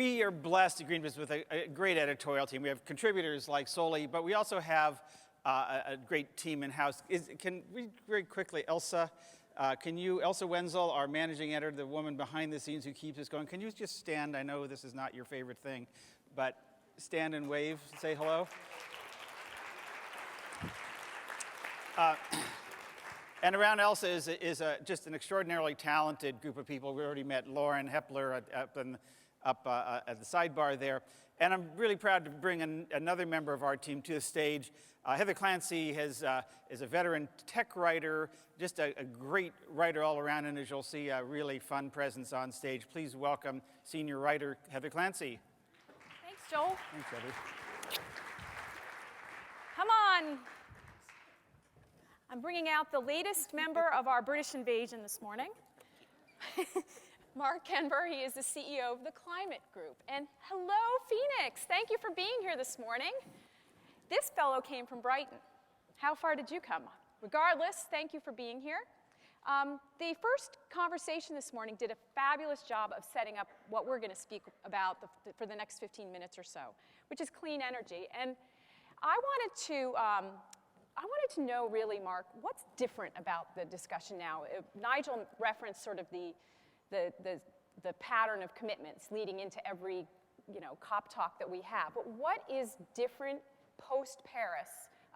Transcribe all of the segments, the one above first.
We are blessed at Greenpeace with a great editorial team. We have contributors like Soli, but we also have a great team in-house. Can we very quickly, Elsa Wenzel, our managing editor, the woman behind the scenes who keeps us going. Can you just stand? I know this is not your favorite thing, but stand and wave, say hello. And around Elsa is just an extraordinarily talented group of people. We already met Lauren Hepler up at the sidebar there. And I'm really proud to bring another member of our team to the stage. Heather Clancy is a veteran tech writer, just a great writer all around, and as you'll see, a really fun presence on stage. Please welcome senior writer Heather Clancy. Thanks, Joel. Thanks, Heather. Come on. I'm bringing out the latest member of our British invasion this morning. Mark Kenber, he is the CEO of the Climate Group. And hello, Phoenix. Thank you for being here this morning. This fellow came from Brighton. How far did you come? Regardless, thank you for being here. The first conversation this morning did a fabulous job of setting up what we're going to speak about for the next 15 minutes or so, which is clean energy. And I wanted to know, really, Mark, what's different about the discussion now? Nigel referenced sort of the pattern of commitments leading into every COP talk that we have. But what is different post-Paris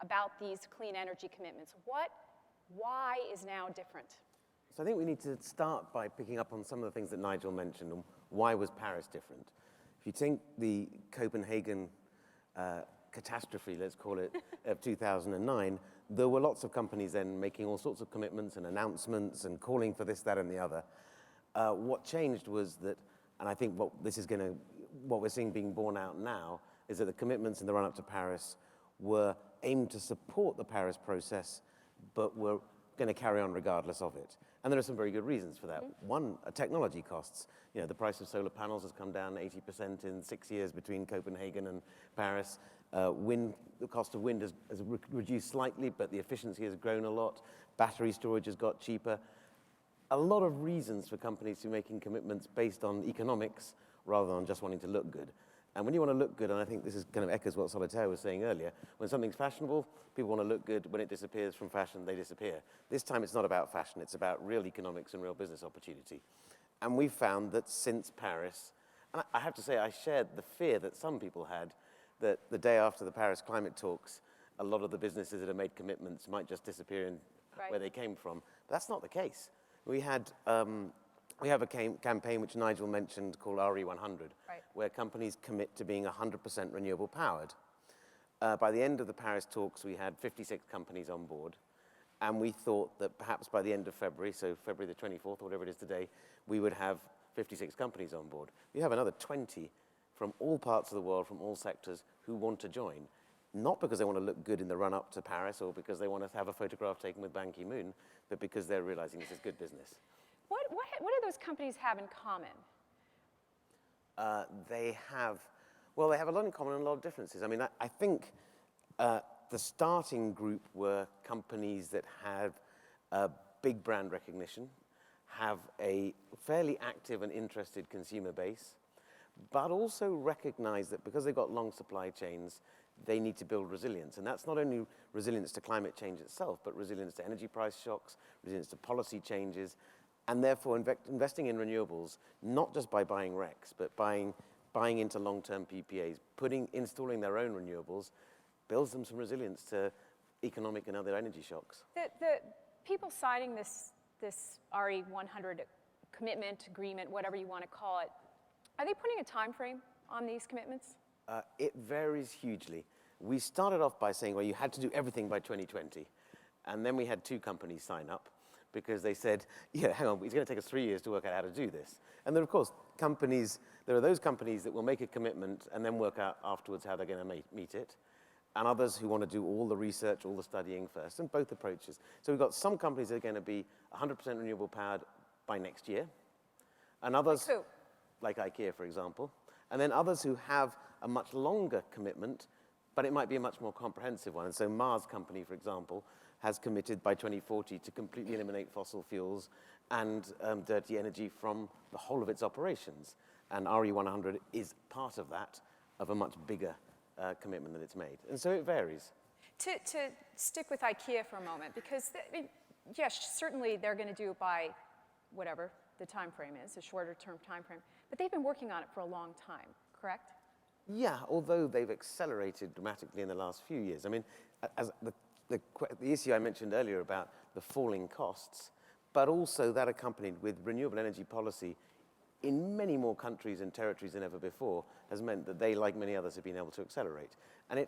about these clean energy commitments? Why is now different? So I think we need to start by picking up on some of the things that Nigel mentioned and why was Paris different. If you think the Copenhagen catastrophe, let's call it, of 2009, there were lots of companies then making all sorts of commitments and announcements and calling for this, that, and the other. What changed was that, and I think what we're seeing being borne out now, is that the commitments in the run-up to Paris were aimed to support the Paris process, but were going to carry on regardless of it. And there are some very good reasons for that. One, technology costs. The price of solar panels has come down 80% in 6 years between Copenhagen and Paris. The cost of wind has reduced slightly, but the efficiency has grown a lot. Battery storage has got cheaper. A lot of reasons for companies to be making commitments based on economics rather than just wanting to look good. And when you want to look good, and I think this is kind of echoes what Solitaire was saying earlier, when something's fashionable, people want to look good. When it disappears from fashion, they disappear. This time it's not about fashion, it's about real economics and real business opportunity. And we've found that since Paris, and I have to say I shared the fear that some people had that the day after the Paris climate talks, a lot of the businesses that have made commitments might just disappear in where they came from. But that's not the case. We have a campaign which Nigel mentioned called RE100, where companies commit to being 100% renewable powered. By the end of the Paris talks, we had 56 companies on board, and we thought that perhaps by the end of February, so February the 24th, or whatever it is today, we would have 56 companies on board. We have another 20 from all parts of the world, from all sectors, who want to join. Not because they want to look good in the run-up to Paris or because they want to have a photograph taken with Ban Ki-moon, but because they're realizing this is good business. What do those companies have in common? They have a lot in common and a lot of differences. I mean, I think the starting group were companies that have big brand recognition, have a fairly active and interested consumer base, but also recognize that because they've got long supply chains, they need to build resilience. And that's not only resilience to climate change itself, but resilience to energy price shocks, resilience to policy changes, and therefore investing in renewables, not just by buying RECs, but buying into long-term PPAs, installing their own renewables, builds them some resilience to economic and other energy shocks. The people signing this RE100 commitment, agreement, whatever you want to call it, are they putting a time frame on these commitments? It varies hugely. We started off by saying, well, you had to do everything by 2020. And then we had 2 companies sign up because they said, yeah, hang on, it's going to take us 3 years to work out how to do this. And then, of course, there are those companies that will make a commitment and then work out afterwards how they're going to meet it. And others who want to do all the research, all the studying first, and both approaches. So we've got some companies that are going to be 100% renewable powered by next year. And others, like who? Like IKEA, for example. And then others who have a much longer commitment, but it might be a much more comprehensive one. And so Mars Company, for example, has committed by 2040 to completely eliminate fossil fuels and dirty energy from the whole of its operations. And RE100 is part of that, of a much bigger commitment that it's made. And so it varies. To stick with IKEA for a moment, because yes, certainly they're going to do it by whatever the time frame is, a shorter term time frame. But they've been working on it for a long time, correct? Yeah, although they've accelerated dramatically in the last few years. I mean, as the issue I mentioned earlier about the falling costs, but also that accompanied with renewable energy policy in many more countries and territories than ever before has meant that they, like many others, have been able to accelerate. And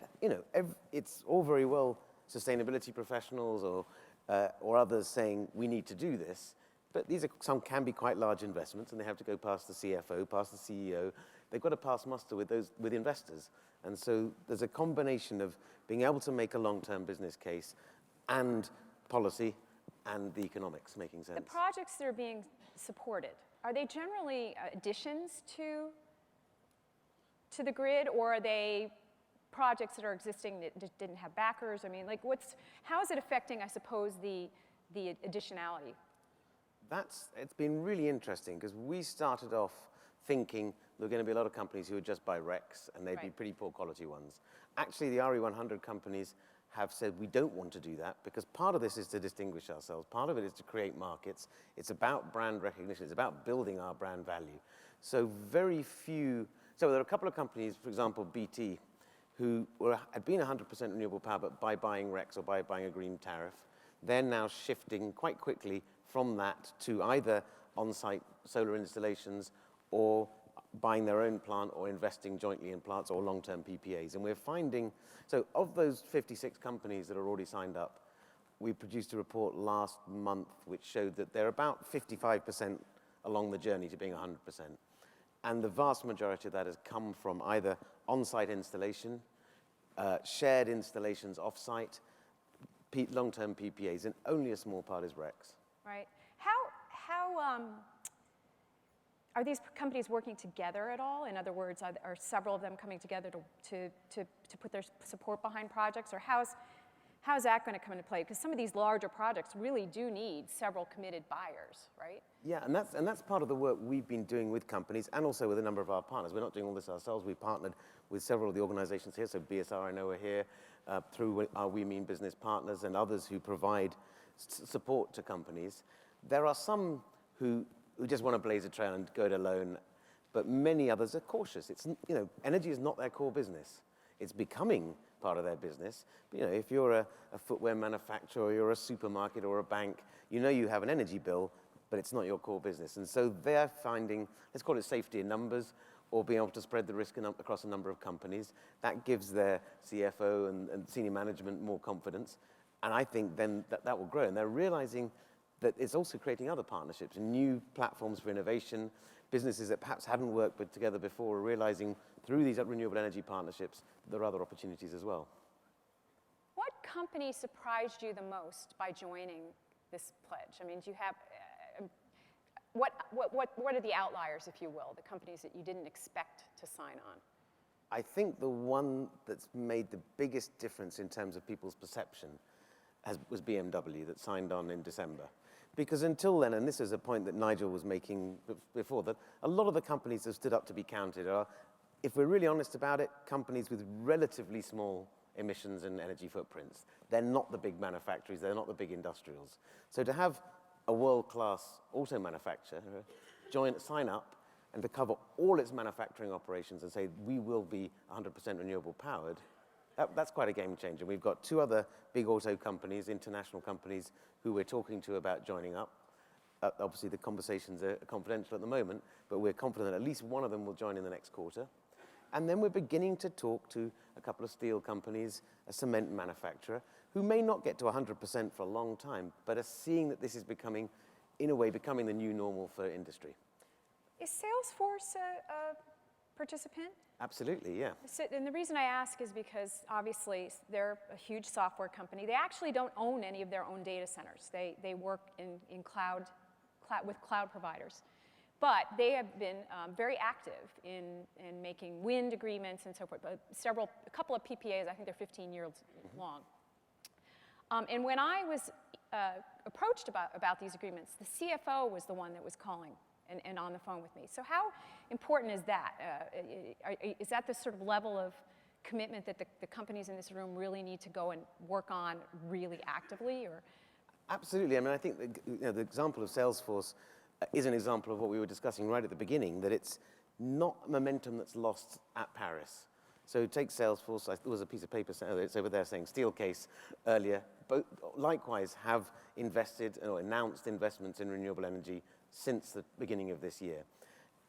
it's all very well sustainability professionals or others saying we need to do this, but some can be quite large investments, and they have to go past the CFO, past the CEO. They've got to pass muster with investors. And so there's a combination of being able to make a long-term business case and policy and the economics making sense. The projects that are being supported, are they generally additions to the grid, or are they projects that are existing that just didn't have backers? I mean, like, how is it affecting, I suppose, the additionality? It's been really interesting, because we started off thinking there were going to be a lot of companies who would just buy RECs, and they'd be pretty poor quality ones. Actually, the RE100 companies have said we don't want to do that, because part of this is to distinguish ourselves. Part of it is to create markets. It's about brand recognition. It's about building our brand value. So there are a couple of companies, for example, BT, who had been 100% renewable power, but by buying RECs or by buying a green tariff, they're now shifting quite quickly from that to either on-site solar installations or buying their own plant or investing jointly in plants or long-term PPAs. And we're finding, so of those 56 companies that are already signed up, we produced a report last month which showed that they're about 55% along the journey to being 100%. And the vast majority of that has come from either on-site installation, shared installations off-site, long-term PPAs, and only a small part is RECs. Right. Are these companies working together at all? In other words, are several of them coming together to put their support behind projects? Or how's that going to come into play? Because some of these larger projects really do need several committed buyers, right? Yeah, and that's part of the work we've been doing with companies and also with a number of our partners. We're not doing all this ourselves. We've partnered with several of the organizations here. So BSR, I know, are here through our We Mean Business partners and others who provide support to companies. There are some who just want to blaze a trail and go it alone, but many others are cautious. Energy is not their core business. It's becoming part of their business. But, if you're a footwear manufacturer, or you're a supermarket or a bank, you have an energy bill, but it's not your core business. And so they're finding, let's call it safety in numbers, or being able to spread the risk across a number of companies. That gives their CFO and senior management more confidence. And I think then that will grow. And they're realizing that it's also creating other partnerships, new platforms for innovation. Businesses that perhaps hadn't worked together before are realizing through these renewable energy partnerships there are other opportunities as well. What company surprised you the most by joining this pledge? I mean, do you have, what are the outliers, if you will, the companies that you didn't expect to sign on? I think the one that's made the biggest difference in terms of people's perception was BMW, that signed on in December. Because until then, and this is a point that Nigel was making before, that a lot of the companies that stood up to be counted are, if we're really honest about it, companies with relatively small emissions and energy footprints. They're not the big manufacturers, they're not the big industrials. So to have a world-class auto manufacturer sign up and to cover all its manufacturing operations and say, we will be 100% renewable powered, that's quite a game changer. We've got two other big auto companies, international companies, who we're talking to about joining up. Obviously, the conversations are confidential at the moment, but we're confident that at least one of them will join in the next quarter. And then we're beginning to talk to a couple of steel companies, a cement manufacturer, who may not get to 100% for a long time, but are seeing that this is becoming, in a way, becoming the new normal for industry. Is Salesforce a participant? Absolutely, yeah. So, and the reason I ask is because, obviously, they're a huge software company. They actually don't own any of their own data centers. They work in cloud with cloud providers. But they have been very active in making wind agreements and so forth. A couple of PPAs, I think they're 15 years long. And when I was approached about these agreements, the CFO was the one that was calling and on the phone with me. So how important is that? Is that the sort of level of commitment that the companies in this room really need to go and work on really actively? Or? Absolutely. I mean, I think the example of Salesforce is an example of what we were discussing right at the beginning, that it's not momentum that's lost at Paris. So take Salesforce. There was a piece of paper, it's over there saying Steelcase earlier. Both likewise have invested or announced investments in renewable energy since the beginning of this year.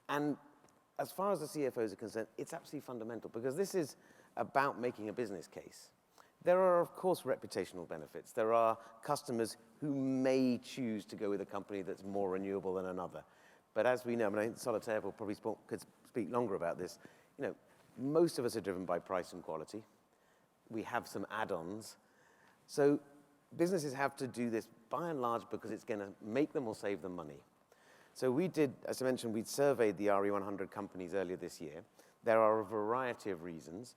And as far as the CFOs are concerned, it's absolutely fundamental because this is about making a business case. There are, of course, reputational benefits. There are customers who may choose to go with a company that's more renewable than another. But as we know, I mean, I think Solitaire will probably could speak longer about this. You know, most of us are driven by price and quality. We have some add-ons. So businesses have to do this by and large because it's going to make them or save them money. So we did, as I mentioned, we surveyed the RE100 companies earlier this year. There are a variety of reasons,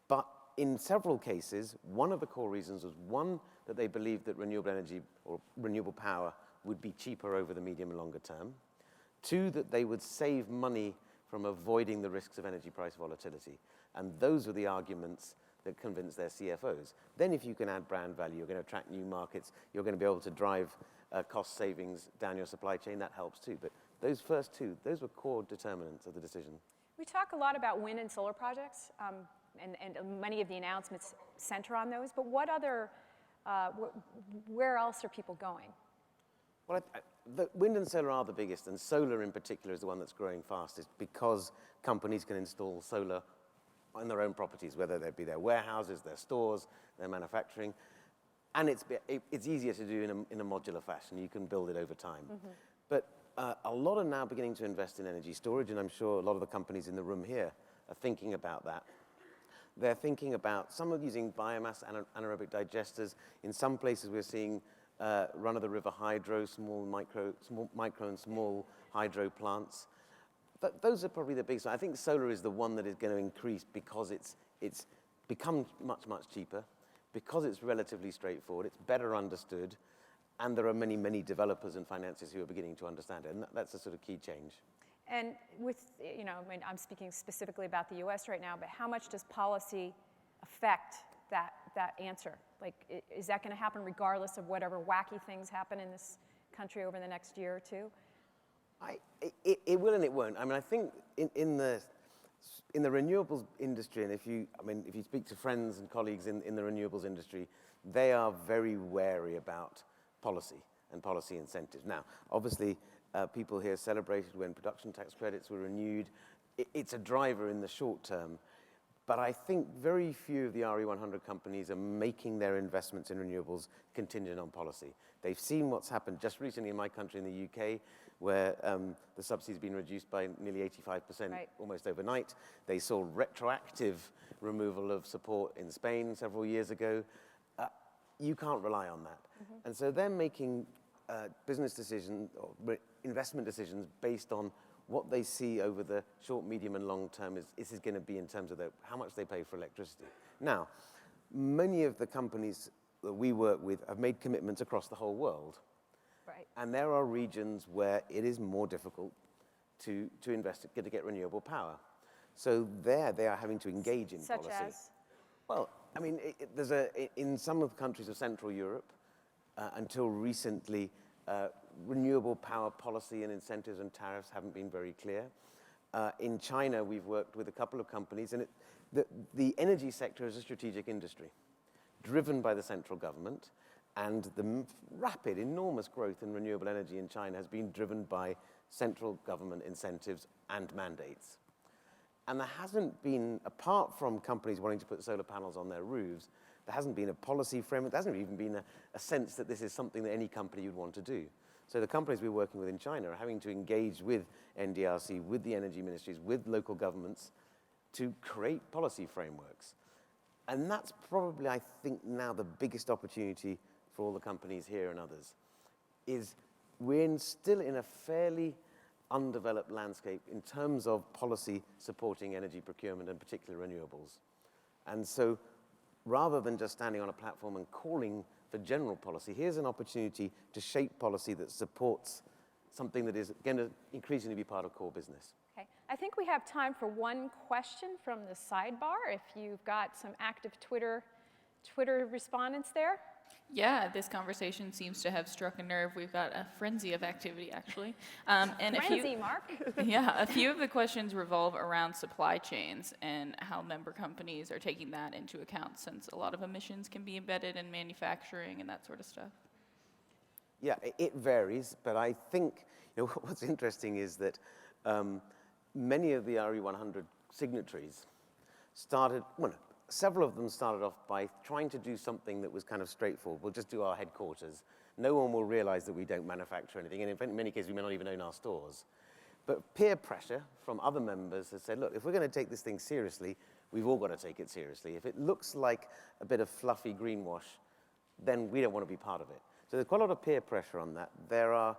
but in several cases, one of the core reasons was, one, that they believed that renewable energy or renewable power would be cheaper over the medium and longer term. Two, that they would save money from avoiding the risks of energy price volatility. And those were the arguments that convinced their CFOs. Then if you can add brand value, you're going to attract new markets, you're going to be able to drive cost savings down your supply chain, that helps too. But those first two, those were core determinants of the decision. We talk a lot about wind and solar projects, and many of the announcements center on those, but what other, where else are people going? Well, the wind and solar are the biggest, and solar in particular is the one that's growing fastest because companies can install solar on their own properties, whether they be their warehouses, their stores, their manufacturing. And it's easier to do in a modular fashion. You can build it over time. Mm-hmm. But a lot are now beginning to invest in energy storage, and I'm sure a lot of the companies in the room here are thinking about that. They're thinking about, some are using biomass anaerobic digesters. In some places we're seeing run-of-the-river hydro, small micro and small hydro plants. But those are probably the biggest. I think solar is the one that is going to increase because it's become much, much cheaper, because it's relatively straightforward, it's better understood, and there are many, many developers and financiers who are beginning to understand it, and that's a sort of key change. And with, you know, I mean, I'm speaking specifically about the US right now, but how much does policy affect that answer? Like, is that going to happen regardless of whatever wacky things happen in this country over the next year or two? It will and it won't. I mean, I think in the renewables industry, and if you speak to friends and colleagues in the renewables industry, they are very wary about policy and policy incentives. Now, obviously, people here celebrated when production tax credits were renewed. It's a driver in the short term. But I think very few of the RE100 companies are making their investments in renewables contingent on policy. They've seen what's happened just recently in my country, in the UK, where the subsidy's been reduced by nearly 85% right. Almost overnight. They saw retroactive removal of support in Spain several years ago. You can't rely on that. Mm-hmm. And so they're making business decisions or investment decisions based on what they see over the short, medium, and long term is going to be in terms of how much they pay for electricity. Now, many of the companies that we work with have made commitments across the whole world. Right. And there are regions where it is more difficult to invest, to get renewable power. So there they are having to engage in policy. Such as? Well, I mean, in some of the countries of Central Europe, until recently, renewable power policy and incentives and tariffs haven't been very clear. In China, we've worked with a couple of companies, and the energy sector is a strategic industry, driven by the central government, and the rapid, enormous growth in renewable energy in China has been driven by central government incentives and mandates. And there hasn't been, apart from companies wanting to put solar panels on their roofs, there hasn't been a policy framework, there hasn't even been a sense that this is something that any company would want to do. So the companies we're working with in China are having to engage with NDRC, with the energy ministries, with local governments to create policy frameworks. And that's probably, I think, now the biggest opportunity for all the companies here and others, is we're still in a fairly undeveloped landscape in terms of policy supporting energy procurement and particularly renewables. And so rather than just standing on a platform and calling for general policy, here's an opportunity to shape policy that supports something that is going to increasingly be part of core business. Okay. I think we have time for one question from the sidebar, if you've got some active Twitter respondents there. Yeah, this conversation seems to have struck a nerve. We've got a frenzy of activity, actually. And Frenzy, Mark. Yeah, a few of the questions revolve around supply chains and how member companies are taking that into account, since a lot of emissions can be embedded in manufacturing and that sort of stuff. Yeah, it varies, but I think what's interesting is that many of the RE100 signatories several of them started off by trying to do something that was kind of straightforward. We'll just do our headquarters. No one will realize that we don't manufacture anything, and in many cases, we may not even own our stores. But peer pressure from other members has said, look, if we're going to take this thing seriously, we've all got to take it seriously. If it looks like a bit of fluffy greenwash, then we don't want to be part of it. So there's quite a lot of peer pressure on that. There are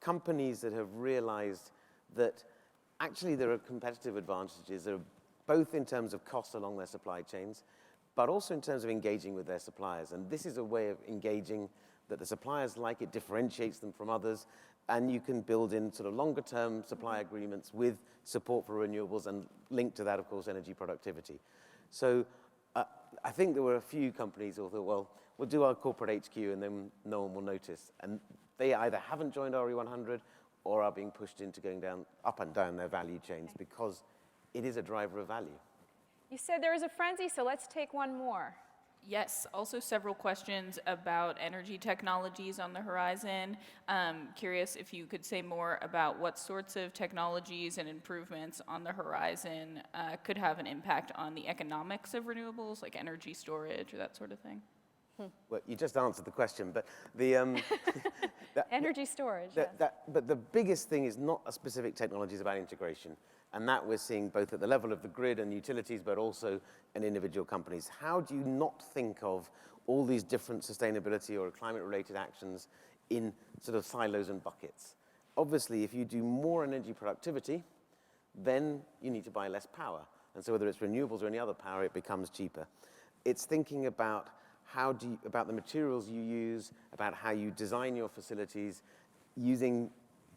companies that have realized that actually there are competitive advantages. There are both in terms of cost along their supply chains, but also in terms of engaging with their suppliers. And this is a way of engaging that the suppliers like. It differentiates them from others, and you can build in sort of longer-term supply agreements with support for renewables, and linked to that, of course, energy productivity. So I think there were a few companies who thought, well, we'll do our corporate HQ and then no one will notice. And they either haven't joined RE100 or are being pushed into going up and down their value chains, because it is a driver of value. You said there was a frenzy, so let's take one more. Yes, also several questions about energy technologies on the horizon. Curious if you could say more about what sorts of technologies and improvements on the horizon could have an impact on the economics of renewables, like energy storage or that sort of thing. Well, you just answered the question, but the Energy storage, but the biggest thing is not a specific technology, it's about integration. And that we're seeing both at the level of the grid and utilities, but also in individual companies. How do you not think of all these different sustainability or climate-related actions in sort of silos and buckets? Obviously, if you do more energy productivity, then you need to buy less power. And so whether it's renewables or any other power, it becomes cheaper. It's thinking about about the materials you use, about how you design your facilities, using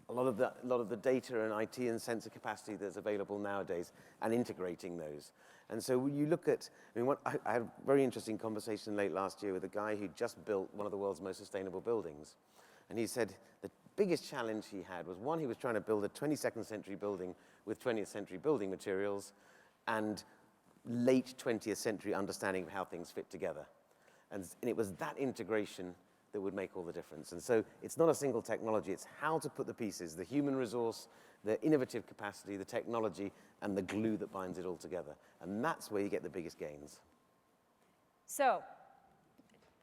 a lot of the data and IT and sensor capacity that's available nowadays, and integrating those. And so when you look at, I had a very interesting conversation late last year with a guy who just built one of the world's most sustainable buildings. And he said the biggest challenge he had was, one, he was trying to build a 22nd century building with 20th century building materials and late 20th century understanding of how things fit together. And it was that integration that would make all the difference. And so it's not a single technology, it's how to put the pieces, the human resource, the innovative capacity, the technology, and the glue that binds it all together. And that's where you get the biggest gains. So,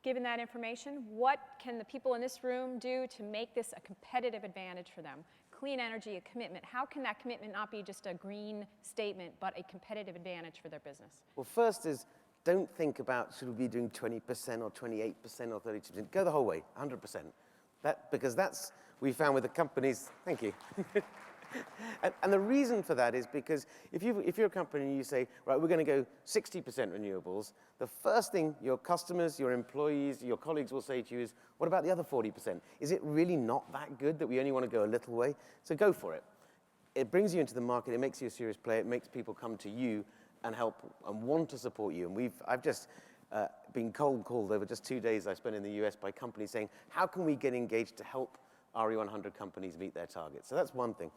given that information, what can the people in this room do to make this a competitive advantage for them? Clean energy, a commitment. How can that commitment not be just a green statement, but a competitive advantage for their business? Well, first is, don't think about should we be doing 20% or 28% or 32%. Go the whole way, 100%. Because that's, we found with the companies, thank you. and the reason for that is because if you're a company and you say, right, we're going to go 60% renewables, the first thing your customers, your employees, your colleagues will say to you is, what about the other 40%? Is it really not that good that we only want to go a little way? So go for it. It brings you into the market, it makes you a serious player, it makes people come to you and help and want to support you. And I've just been cold called over just 2 days I spent in the US by companies saying, how can we get engaged to help RE100 companies meet their targets? So that's one thing.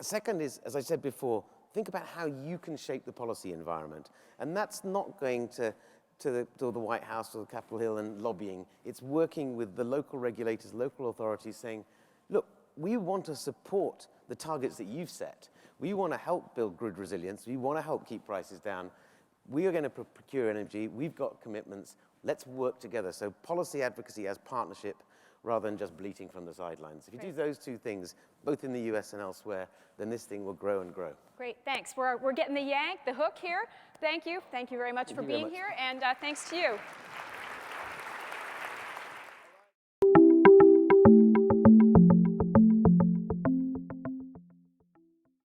Second is, as I said before, think about how you can shape the policy environment. And that's not going to the White House or the Capitol Hill and lobbying. It's working with the local regulators, local authorities saying, look, we want to support the targets that you've set. We want to help build grid resilience. We want to help keep prices down. We are going to procure energy. We've got commitments. Let's work together. So policy advocacy as partnership rather than just bleating from the sidelines. If you do those two things, both in the US and elsewhere, then this thing will grow and grow. Great, thanks. We're getting the hook here. Thank you. Thank you very much for being here, and thanks to you.